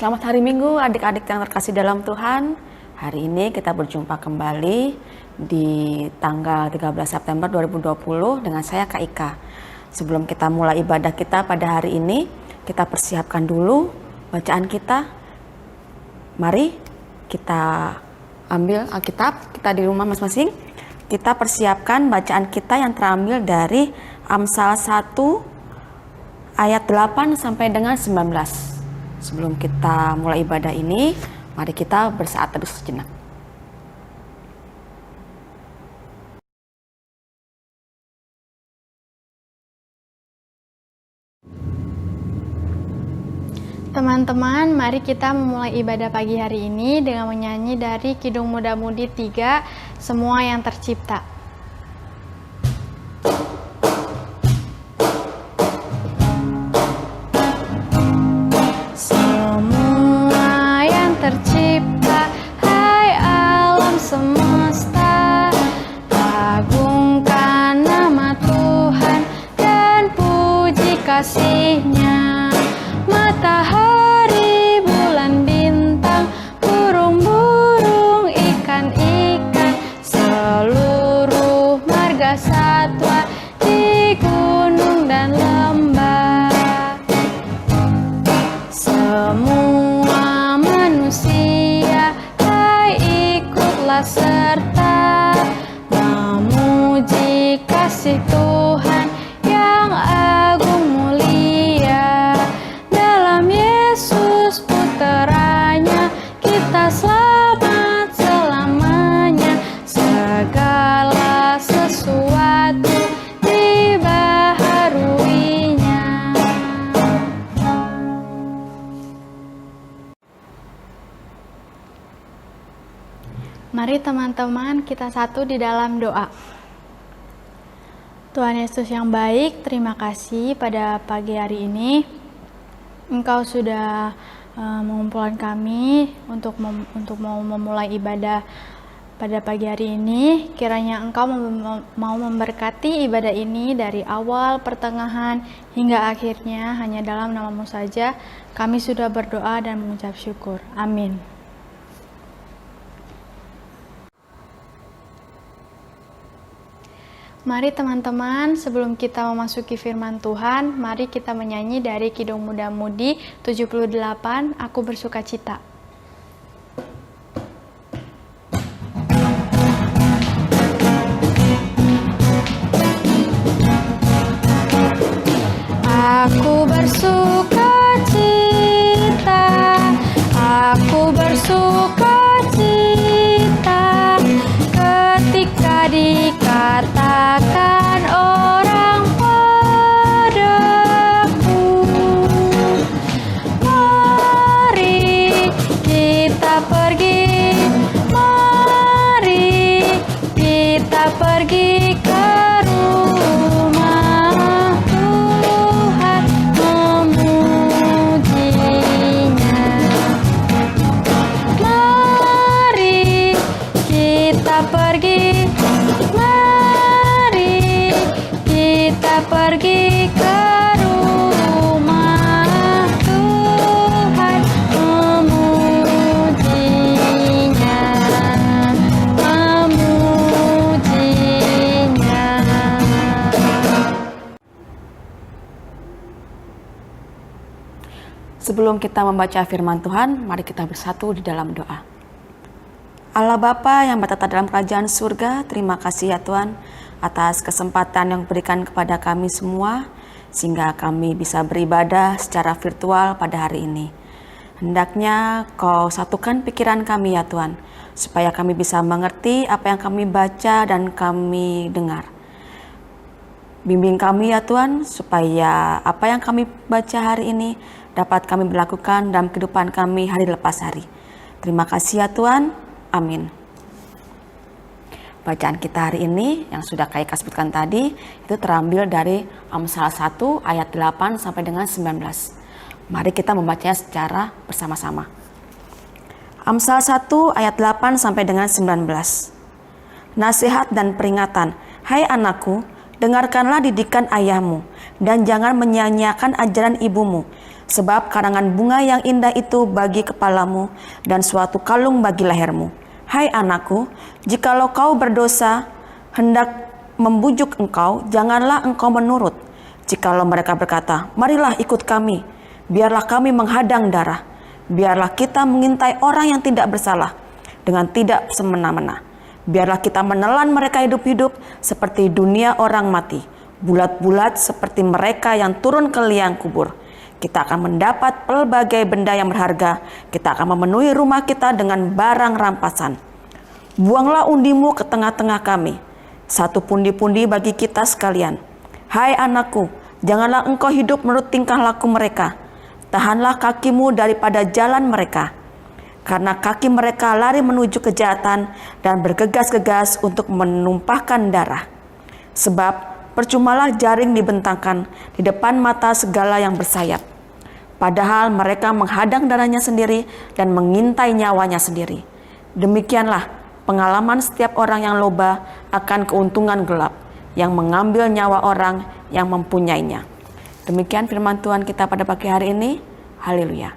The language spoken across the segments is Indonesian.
Selamat hari Minggu adik-adik yang terkasih dalam Tuhan. Hari ini kita berjumpa kembali di tanggal 13 September 2020 dengan saya Kak Ika. Sebelum kita mulai ibadah kita pada hari ini, kita persiapkan dulu bacaan kita. Mari kita ambil Alkitab kita di rumah masing-masing. Kita persiapkan bacaan kita yang terambil dari Amsal 1 ayat 8 sampai dengan 19. Sebelum kita mulai ibadah ini, mari kita bersaat teduh sejenak. Teman-teman, mari kita memulai ibadah pagi hari ini dengan menyanyi dari Kidung Muda-Mudi 3, Semua yang Tercipta. Semua yang tercipta, hai alam semesta, agungkan nama Tuhan dan puji kasih-Nya. Matahari, bulan, bintang, burung-burung, ikan-ikan, seluruh marga satwa di gunung dan lembah. Semua manusia, hai ikutlah serta memuji kasih Tuhan yang agung mulia. Dalam Yesus puteranya kita selamat selamanya. Segala sesuatu dibaharuinya. Mari teman-teman kita satu di dalam doa. Tuhan Yesus yang baik, terima kasih pada pagi hari ini Engkau sudah mengumpulkan kami untuk mau memulai ibadah pada pagi hari ini. Kiranya Engkau mau memberkati ibadah ini dari awal, pertengahan, hingga akhirnya. Hanya dalam nama-Mu saja kami sudah berdoa dan mengucap syukur. Amin. Mari teman-teman, sebelum kita memasuki firman Tuhan, mari kita menyanyi dari Kidung Muda-Mudi 78, Aku Bersukacita. Aku bersukacita, aku bersukacita, ketika dikatakan orang padaku, mari kita pergi, mari kita pergi ke rumah Tuhan memujinya. Mari kita pergi, mari kita pergi ke rumah Tuhan memujinya, memujinya. Sebelum kita membaca firman Tuhan, mari kita bersatu di dalam doa. Allah Bapa yang bertata dalam kerajaan surga, terima kasih ya Tuhan atas kesempatan yang diberikan kepada kami semua sehingga kami bisa beribadah secara virtual pada hari ini. Hendaknya Kau satukan pikiran kami ya Tuhan, supaya kami bisa mengerti apa yang kami baca dan kami dengar. Bimbing kami ya Tuhan, supaya apa yang kami baca hari ini dapat kami berlakukan dalam kehidupan kami hari lepas hari. Terima kasih ya Tuhan. Amin. Bacaan kita hari ini yang sudah Kak Ika sebutkan tadi itu terambil dari Amsal 1 ayat 8 sampai dengan 19. Mari kita membacanya secara bersama-sama. Amsal 1 ayat 8 sampai dengan 19. Nasihat dan peringatan, hai anakku, dengarkanlah didikan ayahmu, dan jangan menyia-nyiakan ajaran ibumu, sebab karangan bunga yang indah itu bagi kepalamu, dan suatu kalung bagi lehermu. Hai anakku, jikalau kau berdosa, hendak membujuk engkau, janganlah engkau menurut. Jikalau mereka berkata, marilah ikut kami, biarlah kami menghadang darah, biarlah kita mengintai orang yang tidak bersalah, dengan tidak semena-mena. Biarlah kita menelan mereka hidup-hidup seperti dunia orang mati, bulat-bulat seperti mereka yang turun ke liang kubur. Kita akan mendapat pelbagai benda yang berharga, kita akan memenuhi rumah kita dengan barang rampasan. Buanglah undimu ke tengah-tengah kami, satu pundi-pundi bagi kita sekalian. Hai anakku, janganlah engkau hidup menurut tingkah laku mereka. Tahanlah kakimu daripada jalan mereka, karena kaki mereka lari menuju kejahatan dan bergegas-gegas untuk menumpahkan darah. Sebab percumalah jaring dibentangkan di depan mata segala yang bersayap, padahal mereka menghadang darahnya sendiri dan mengintai nyawanya sendiri. Demikianlah pengalaman setiap orang yang loba akan keuntungan gelap, yang mengambil nyawa orang yang mempunyainya. Demikian firman Tuhan kita pada pagi hari ini. Haleluya.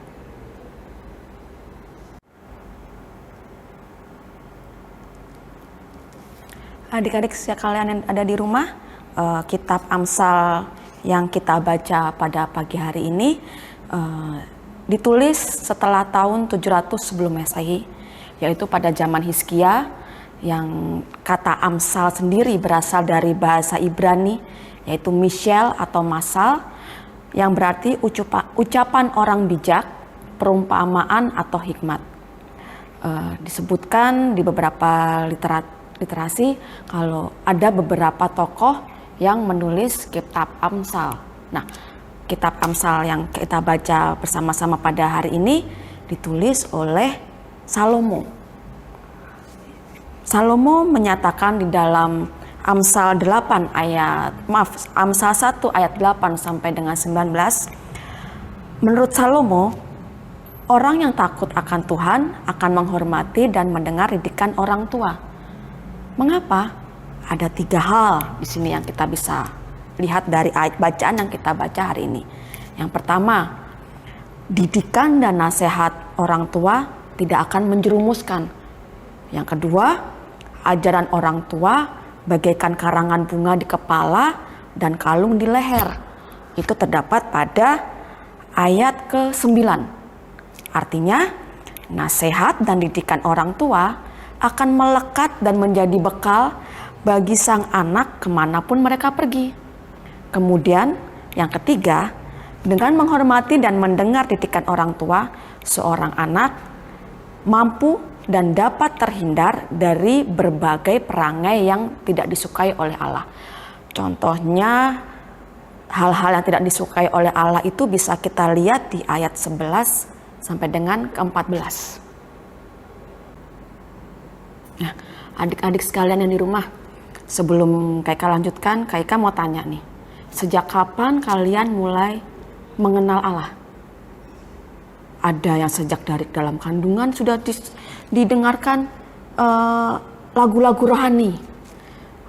Adik-adik sekalian yang ada di rumah, kitab Amsal yang kita baca pada pagi hari ini ditulis setelah tahun 700 sebelum Masehi, yaitu pada zaman Hizkia, yang kata Amsal sendiri berasal dari bahasa Ibrani, yaitu Mishel atau masal, yang berarti ucapan orang bijak, perumpamaan atau hikmat. Disebutkan di beberapa literasi kalau ada beberapa tokoh yang menulis kitab Amsal. Nah, kitab Amsal yang kita baca bersama-sama pada hari ini ditulis oleh Salomo. Salomo menyatakan di dalam Amsal 1 ayat 8 sampai dengan 19, menurut Salomo, orang yang takut akan Tuhan akan menghormati dan mendengar didikan orang tua. Mengapa? Ada 3 hal di sini yang kita bisa lihat dari ayat bacaan yang kita baca hari ini. Yang pertama, didikan dan nasihat orang tua tidak akan menjerumuskan. Yang kedua, ajaran orang tua bagaikan karangan bunga di kepala dan kalung di leher. Itu terdapat pada ayat ke-9. Artinya, nasihat dan didikan orang tua akan melekat dan menjadi bekal bagi sang anak kemanapun mereka pergi. Kemudian, yang ketiga, dengan menghormati dan mendengar didikan orang tua, seorang anak mampu dan dapat terhindar dari berbagai perangai yang tidak disukai oleh Allah. Contohnya, hal-hal yang tidak disukai oleh Allah itu bisa kita lihat di ayat 11 sampai dengan ke-14. Nah, adik-adik sekalian yang di rumah, sebelum Kaika lanjutkan, Kaika mau tanya nih, sejak kapan kalian mulai mengenal Allah? Ada yang sejak dari dalam kandungan sudah didengarkan lagu-lagu rohani.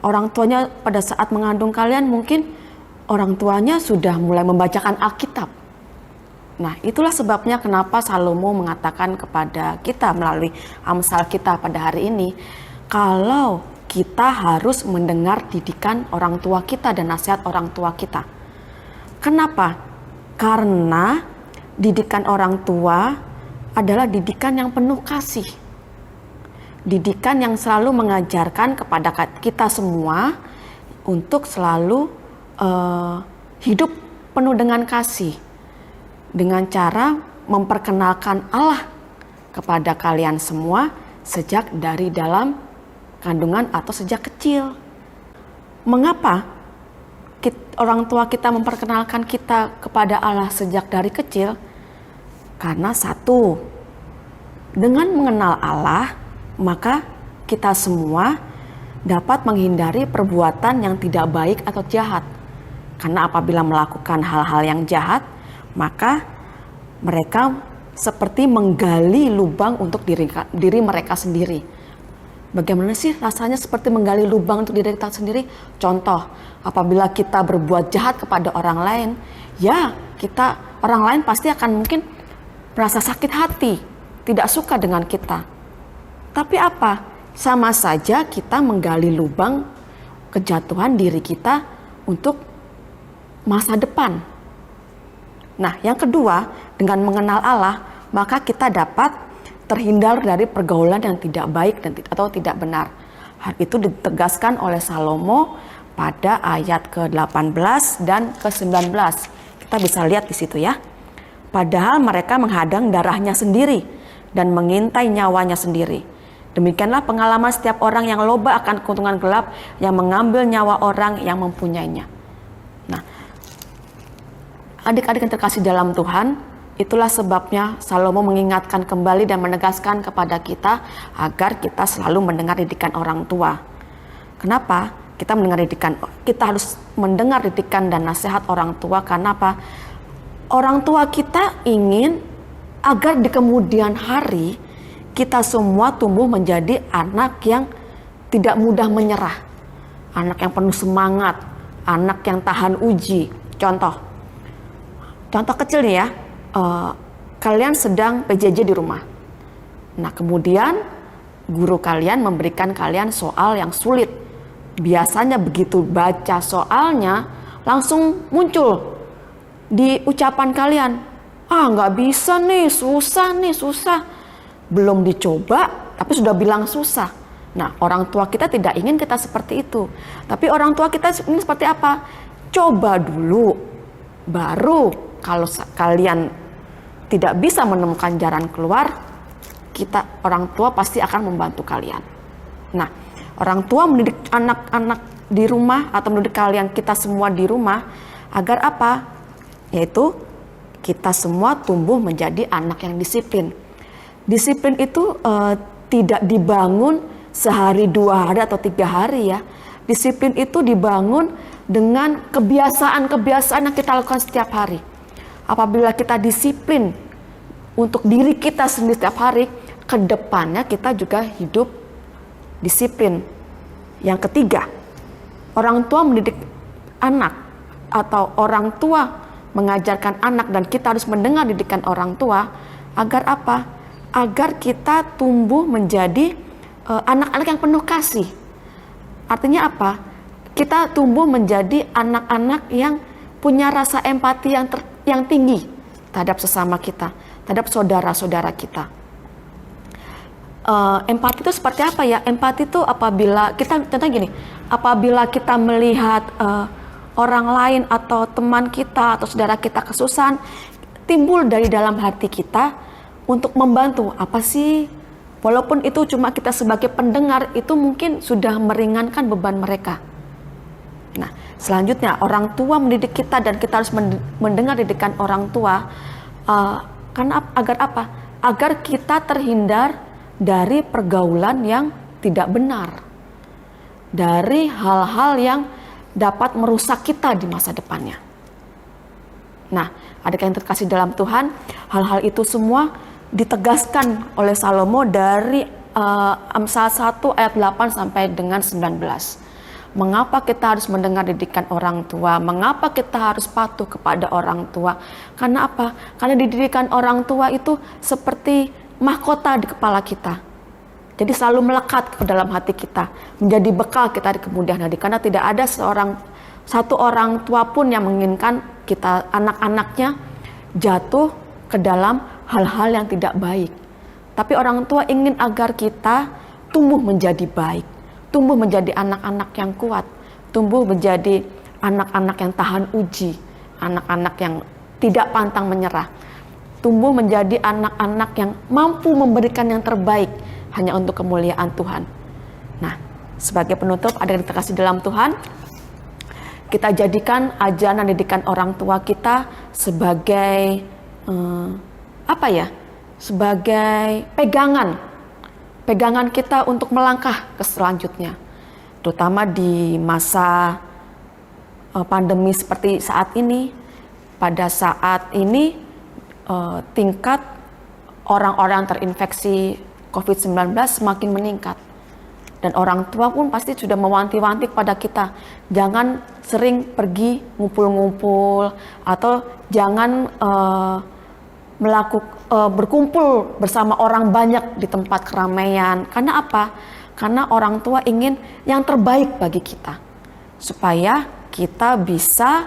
Orang tuanya pada saat mengandung kalian mungkin orang tuanya sudah mulai membacakan Alkitab. Nah, itulah sebabnya kenapa Salomo mengatakan kepada kita melalui Amsal kita pada hari ini, kalau kita harus mendengar didikan orang tua kita dan nasihat orang tua kita. Kenapa? Karena didikan orang tua adalah didikan yang penuh kasih. Didikan yang selalu mengajarkan kepada kita semua untuk selalu hidup penuh dengan kasih. Dengan cara memperkenalkan Allah kepada kalian semua sejak dari dalam kandungan atau sejak kecil. Mengapa orang tua kita memperkenalkan kita kepada Allah sejak dari kecil? Karena satu, dengan mengenal Allah, maka kita semua dapat menghindari perbuatan yang tidak baik atau jahat. Karena apabila melakukan hal-hal yang jahat, maka mereka seperti menggali lubang untuk diri mereka sendiri. Bagaimana sih rasanya seperti menggali lubang untuk diri kita sendiri? Contoh, apabila kita berbuat jahat kepada orang lain, ya orang lain pasti akan mungkin merasa sakit hati, tidak suka dengan kita. Tapi apa? Sama saja kita menggali lubang kejatuhan diri kita untuk masa depan. Nah, yang kedua, dengan mengenal Allah, maka kita dapat terhindar dari pergaulan yang tidak baik atau tidak benar. Hal itu ditegaskan oleh Salomo pada ayat ke-18 dan ke-19. Kita bisa lihat di situ ya. Padahal mereka menghadang darahnya sendiri dan mengintai nyawanya sendiri. Demikianlah pengalaman setiap orang yang loba akan keuntungan gelap, yang mengambil nyawa orang yang mempunyainya. Nah, adik-adik yang terkasih dalam Tuhan, itulah sebabnya Salomo mengingatkan kembali dan menegaskan kepada kita agar kita selalu mendengar didikan orang tua. Kenapa? Kita harus mendengar didikan dan nasihat orang tua. Karena apa? Orang tua kita ingin agar di kemudian hari kita semua tumbuh menjadi anak yang tidak mudah menyerah, anak yang penuh semangat, anak yang tahan uji. Contoh kecil nih ya. Kalian sedang PJJ di rumah. Nah, kemudian guru kalian memberikan kalian soal yang sulit. Biasanya begitu baca soalnya langsung muncul di ucapan kalian, nggak bisa nih, susah. Belum dicoba tapi sudah bilang susah. Nah, orang tua kita tidak ingin kita seperti itu. Tapi orang tua kita ini seperti apa? Coba dulu, baru kalau kalian tidak bisa menemukan jalan keluar, orang tua pasti akan membantu kalian. Nah, orang tua mendidik anak-anak di rumah atau mendidik kita semua di rumah agar apa? Yaitu kita semua tumbuh menjadi anak yang disiplin. Disiplin itu tidak dibangun sehari, 2 hari atau 3 hari ya. Disiplin itu dibangun dengan kebiasaan-kebiasaan yang kita lakukan setiap hari. Apabila kita disiplin untuk diri kita sendiri setiap hari, ke depannya kita juga hidup disiplin. Yang ketiga, orang tua mendidik anak atau orang tua mengajarkan anak, dan kita harus mendengar didikan orang tua agar apa? Agar kita tumbuh menjadi anak-anak yang penuh kasih. Artinya apa? Kita tumbuh menjadi anak-anak yang punya rasa empati yang tinggi terhadap sesama kita, terhadap saudara-saudara kita. Empati itu seperti apa ya? Empati itu apabila kita, contohnya gini, apabila kita melihat orang lain atau teman kita atau saudara kita kesusahan, timbul dari dalam hati kita untuk membantu. Apa sih? Walaupun itu cuma kita sebagai pendengar, itu mungkin sudah meringankan beban mereka. Nah, selanjutnya orang tua mendidik kita dan kita harus mendengar didikan orang tua. Karena agar apa? Agar kita terhindar dari pergaulan yang tidak benar, dari hal-hal yang dapat merusak kita di masa depannya. Nah, adik yang terkasih dalam Tuhan, hal-hal itu semua ditegaskan oleh Salomo dari Amsal 1 ayat 8 sampai dengan 19. Mengapa kita harus mendengar didikan orang tua? Mengapa kita harus patuh kepada orang tua? Karena apa? Karena didikan orang tua itu seperti mahkota di kepala kita. Jadi selalu melekat ke dalam hati kita, menjadi bekal kita di kemudian hari. Karena tidak ada satu orang tua pun yang menginginkan kita, anak-anaknya, jatuh ke dalam hal-hal yang tidak baik. Tapi orang tua ingin agar kita tumbuh menjadi baik, tumbuh menjadi anak-anak yang kuat, tumbuh menjadi anak-anak yang tahan uji, anak-anak yang tidak pantang menyerah, tumbuh menjadi anak-anak yang mampu memberikan yang terbaik hanya untuk kemuliaan Tuhan. Nah, sebagai penutup, adik yang terkasih dalam Tuhan, kita jadikan ajaran dan didikan orang tua kita sebagai sebagai pegangan kita untuk melangkah ke selanjutnya, terutama di masa pandemi seperti saat ini. Pada saat ini tingkat orang-orang terinfeksi COVID-19 semakin meningkat. Dan orang tua pun pasti sudah mewanti-wanti kepada kita, jangan sering pergi ngumpul-ngumpul atau jangan berkumpul bersama orang banyak di tempat keramaian. Karena apa? Karena orang tua ingin yang terbaik bagi kita, supaya kita bisa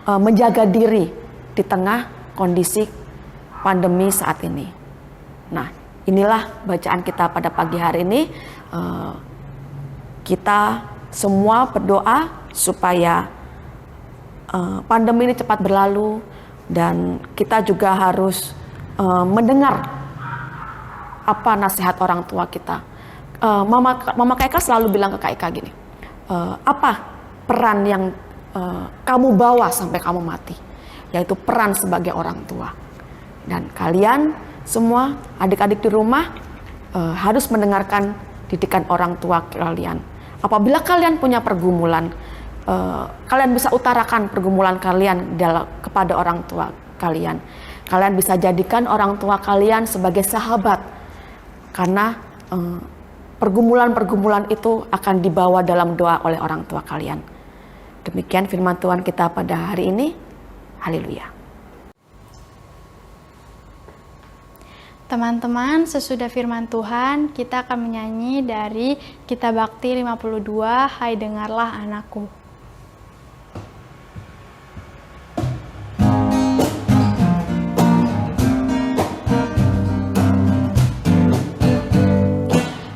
menjaga diri di tengah kondisi pandemi saat ini. Nah, inilah bacaan kita pada pagi hari ini. Kita semua berdoa supaya pandemi ini cepat berlalu, dan kita juga harus mendengar apa nasihat orang tua kita. Mama Kak Eka selalu bilang ke Kak Eka gini, apa peran yang kamu bawa sampai kamu mati, yaitu peran sebagai orang tua. Dan kalian semua adik-adik di rumah harus mendengarkan didikan orang tua kalian. Apabila kalian punya pergumulan, kalian bisa utarakan pergumulan kalian kepada orang tua kalian. Kalian bisa jadikan orang tua kalian sebagai sahabat, karena pergumulan-pergumulan itu akan dibawa dalam doa oleh orang tua kalian. Demikian firman Tuhan kita pada hari ini. Haleluya. Teman-teman, sesudah firman Tuhan, kita akan menyanyi dari Kitab Bakti 52, Hai Dengarlah Anakku.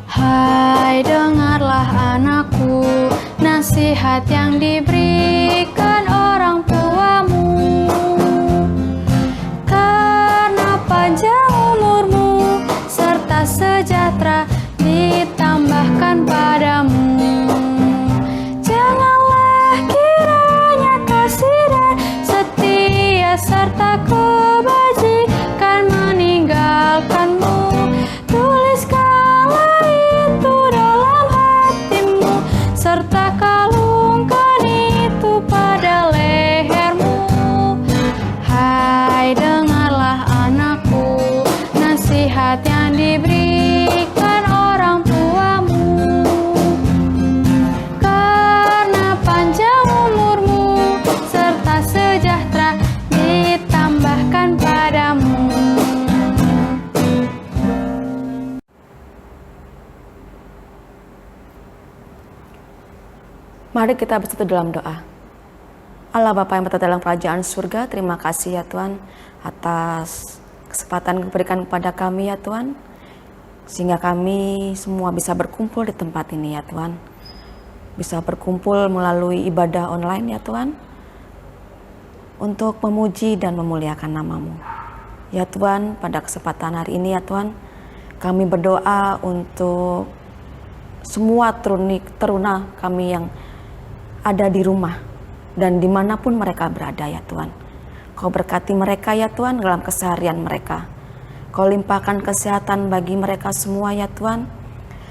Hai dengarlah anakku, nasihat yang diberikan orang tuamu. Karena panjang umurmu serta sejahtera ditambahkan padamu. Janganlah kiranya kasih dan setia serta kebajikan meninggalkanmu. Tuliskanlah itu dalam hatimu, serta kalungkan itu pada lehermu. Hai dengarlah anakku, nasihat yang diberikan orang tuamu. Karena panjang umurmu serta sejahtera ditambahkan padamu. Mari kita bersatu dalam doa. Allah Bapa yang berada dalam kerajaan surga, terima kasih ya Tuhan atas kesempatan yang diberikan kepada kami ya Tuhan, sehingga kami semua bisa berkumpul di tempat ini ya Tuhan. Bisa berkumpul melalui ibadah online ya Tuhan, untuk memuji dan memuliakan nama-Mu. Ya Tuhan, pada kesempatan hari ini ya Tuhan, kami berdoa untuk semua teruna kami yang ada di rumah dan dimanapun mereka berada ya Tuhan. Kau berkati mereka ya Tuhan dalam keseharian mereka. Kau limpahkan kesehatan bagi mereka semua ya Tuhan,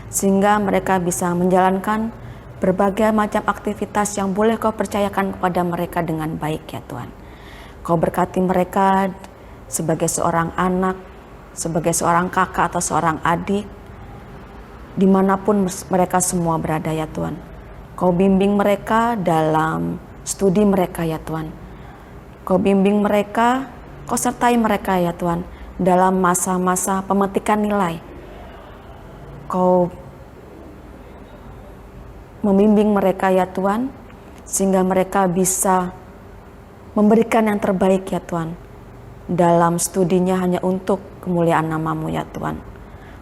sehingga mereka bisa menjalankan berbagai macam aktivitas yang boleh Kau percayakan kepada mereka dengan baik ya Tuhan. Kau berkati mereka sebagai seorang anak, sebagai seorang kakak atau seorang adik, dimanapun mereka semua berada ya Tuhan. Kau bimbing mereka dalam studi mereka ya Tuhan. Kau bimbing mereka, Kau sertai mereka ya Tuhan dalam masa-masa pemetikan nilai. Kau membimbing mereka ya Tuhan, sehingga mereka bisa memberikan yang terbaik ya Tuhan dalam studinya hanya untuk kemuliaan nama-Mu ya Tuhan.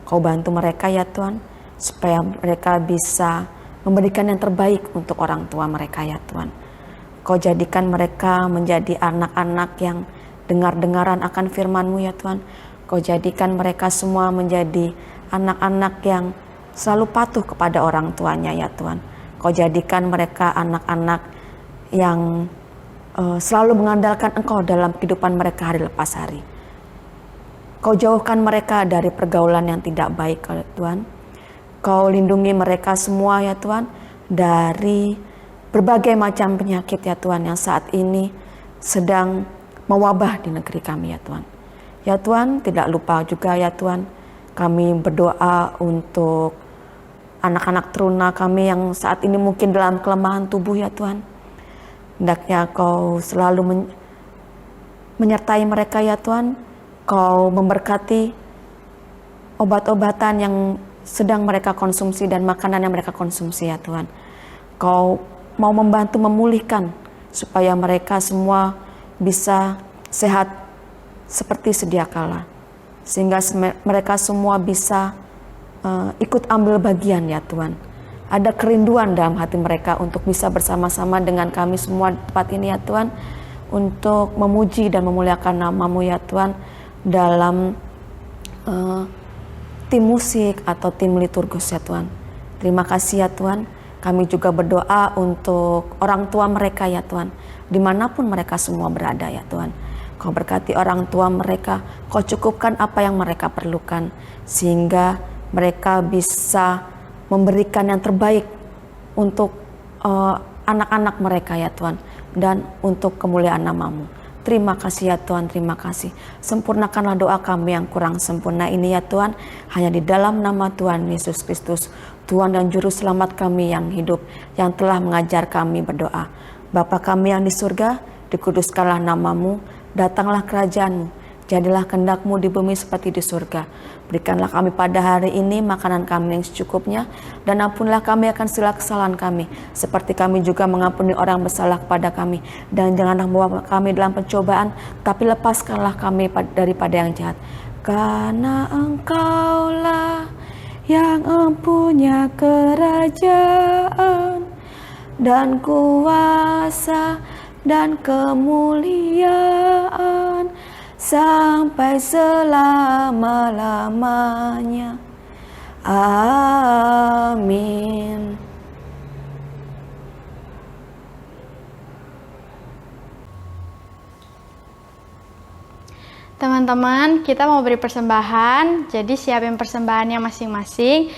Kau bantu mereka ya Tuhan, supaya mereka bisa memberikan yang terbaik untuk orang tua mereka ya Tuhan. Kau jadikan mereka menjadi anak-anak yang dengar-dengaran akan firman-Mu ya Tuhan. Kau jadikan mereka semua menjadi anak-anak yang selalu patuh kepada orang tuanya ya Tuhan. Kau jadikan mereka anak-anak yang selalu mengandalkan Engkau dalam kehidupan mereka hari lepas hari. Kau jauhkan mereka dari pergaulan yang tidak baik ya Tuhan. Kau lindungi mereka semua ya Tuhan dari berbagai macam penyakit ya Tuhan yang saat ini sedang mewabah di negeri kami ya Tuhan. Ya Tuhan, tidak lupa juga ya Tuhan, kami berdoa untuk anak-anak teruna kami yang saat ini mungkin dalam kelemahan tubuh ya Tuhan. Hendaknya Kau selalu menyertai mereka ya Tuhan. Kau memberkati obat-obatan yang sedang mereka konsumsi dan makanan yang mereka konsumsi ya Tuhan. Kau mau membantu memulihkan supaya mereka semua bisa sehat seperti sedia kala. Sehingga mereka semua bisa ikut ambil bagian ya Tuhan. Ada kerinduan dalam hati mereka untuk bisa bersama-sama dengan kami semua di tempat ini ya Tuhan, untuk memuji dan memuliakan nama-Mu ya Tuhan dalam tim musik atau tim liturgus ya Tuhan. Terima kasih ya Tuhan. Kami juga berdoa untuk orang tua mereka ya Tuhan, dimanapun mereka semua berada ya Tuhan. Kau berkati orang tua mereka, Kau cukupkan apa yang mereka perlukan, sehingga mereka bisa memberikan yang terbaik untuk anak-anak mereka ya Tuhan, dan untuk kemuliaan nama-Mu. Terima kasih ya Tuhan, terima kasih. Sempurnakanlah doa kami yang kurang sempurna ini ya Tuhan, hanya di dalam nama Tuhan Yesus Kristus, Tuhan dan Juru Selamat kami yang hidup, yang telah mengajar kami berdoa. Bapa kami yang di surga, dikuduskanlah nama-Mu, datanglah kerajaan-Mu, jadilah kehendak-Mu di bumi seperti di surga. Berikanlah kami pada hari ini makanan kami yang secukupnya, dan ampunilah kami akan segala kesalahan kami, seperti kami juga mengampuni orang bersalah kepada kami. Dan janganlah membawa kami dalam pencobaan, tapi lepaskanlah kami daripada yang jahat. Karena Engkaulah yang empunya kerajaan dan kuasa dan kemuliaan sampai selama-lamanya. Amin. Teman-teman, kita mau beri persembahan, jadi siapin persembahannya masing-masing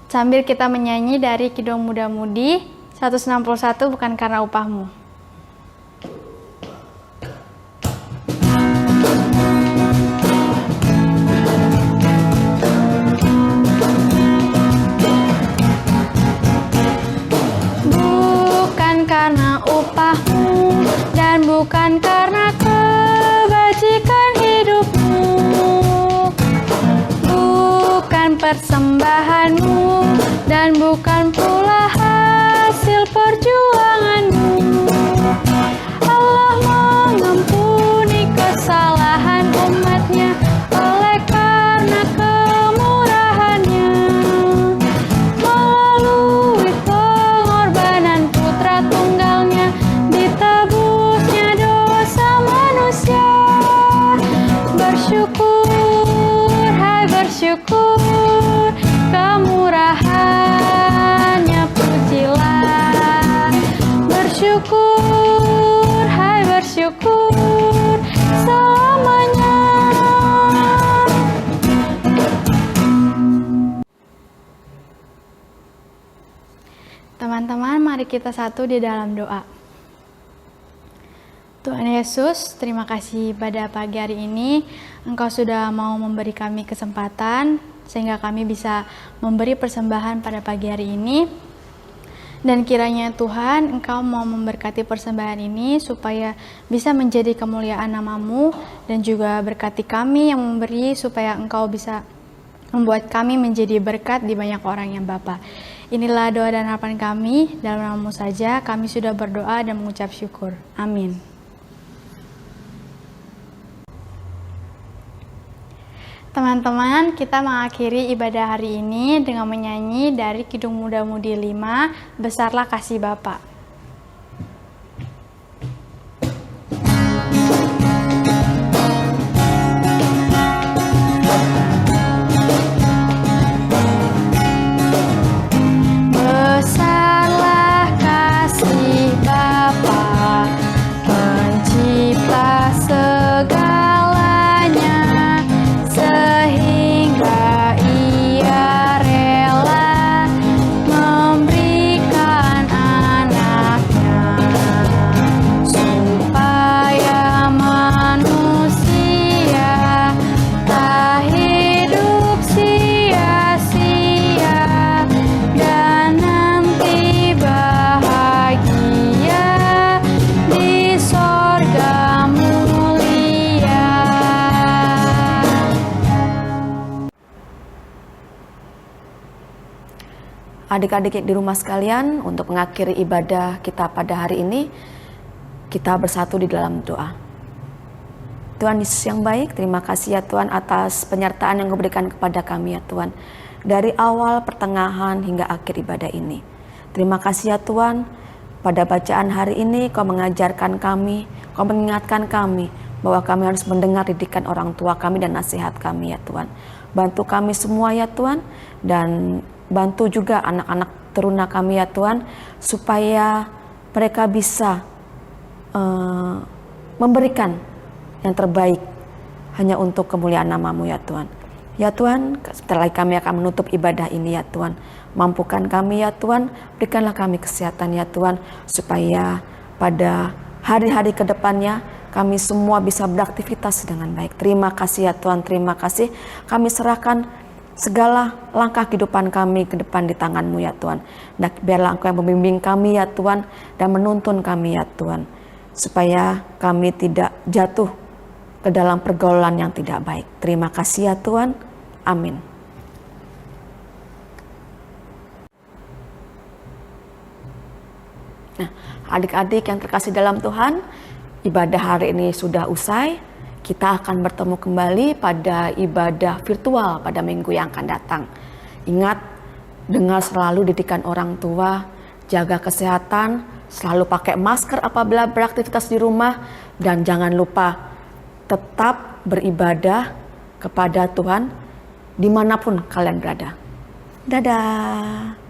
sambil kita menyanyi dari Kidung Muda Mudi 161, Bukan Karena Upahmu. Karena upahmu dan bukan karena kebajikan hidupmu, bukan persembahanmu dan bukan pula hasil perjuanganmu. Allah mengampuni kesalahan umatnya oleh karena kemurahannya, melalui pengorbanan putra tunggalnya ditebusnya dosa manusia. Bersyukur, hai bersyukur, kemurahannya pujilah. Bersyukur, hai bersyukur, selamanya. Teman-teman, mari kita satu di dalam doa. Tuhan Yesus, terima kasih pada pagi hari ini Engkau sudah mau memberi kami kesempatan sehingga kami bisa memberi persembahan pada pagi hari ini. Dan kiranya Tuhan Engkau mau memberkati persembahan ini supaya bisa menjadi kemuliaan nama-Mu, dan juga berkati kami yang memberi supaya Engkau bisa membuat kami menjadi berkat di banyak orang yang Bapa. Inilah doa dan harapan kami, dalam nama-Mu saja kami sudah berdoa dan mengucap syukur. Amin. Teman-teman, kita mengakhiri ibadah hari ini dengan menyanyi dari Kidung Muda Mudi 5, Besarlah Kasih Bapa. Besarlah kasih Bapa, pencipta segalanya, sehingga Ia rela memberikan anak adik-adik di rumah sekalian, untuk mengakhiri ibadah kita pada hari ini, kita bersatu di dalam doa. Tuhan Yesus yang baik, terima kasih ya Tuhan atas penyertaan yang Kau berikan kepada kami ya Tuhan. Dari awal, pertengahan, hingga akhir ibadah ini. Terima kasih ya Tuhan, pada bacaan hari ini Kau mengajarkan kami, Kau mengingatkan kami bahwa kami harus mendengar didikan orang tua kami dan nasihat kami ya Tuhan. Bantu kami semua ya Tuhan, dan bantu juga anak-anak teruna kami ya Tuhan, supaya mereka bisa memberikan yang terbaik hanya untuk kemuliaan nama-Mu ya Tuhan. Ya Tuhan, setelah kami akan menutup ibadah ini ya Tuhan, mampukan kami ya Tuhan, berikanlah kami kesehatan ya Tuhan, supaya pada hari-hari ke depannya kami semua bisa beraktivitas dengan baik. Terima kasih ya Tuhan, terima kasih. Kami serahkan segala langkah kehidupan kami ke depan di tangan-Mu ya Tuhan. Dan biarlah Engkau yang membimbing kami ya Tuhan, dan menuntun kami ya Tuhan, supaya kami tidak jatuh ke dalam pergaulan yang tidak baik. Terima kasih ya Tuhan. Amin. Nah, adik-adik yang terkasih dalam Tuhan, ibadah hari ini sudah usai. Kita akan bertemu kembali pada ibadah virtual pada minggu yang akan datang. Ingat, dengar selalu didikan orang tua, jaga kesehatan, selalu pakai masker apabila beraktivitas di rumah, dan jangan lupa tetap beribadah kepada Tuhan dimanapun kalian berada. Dadah.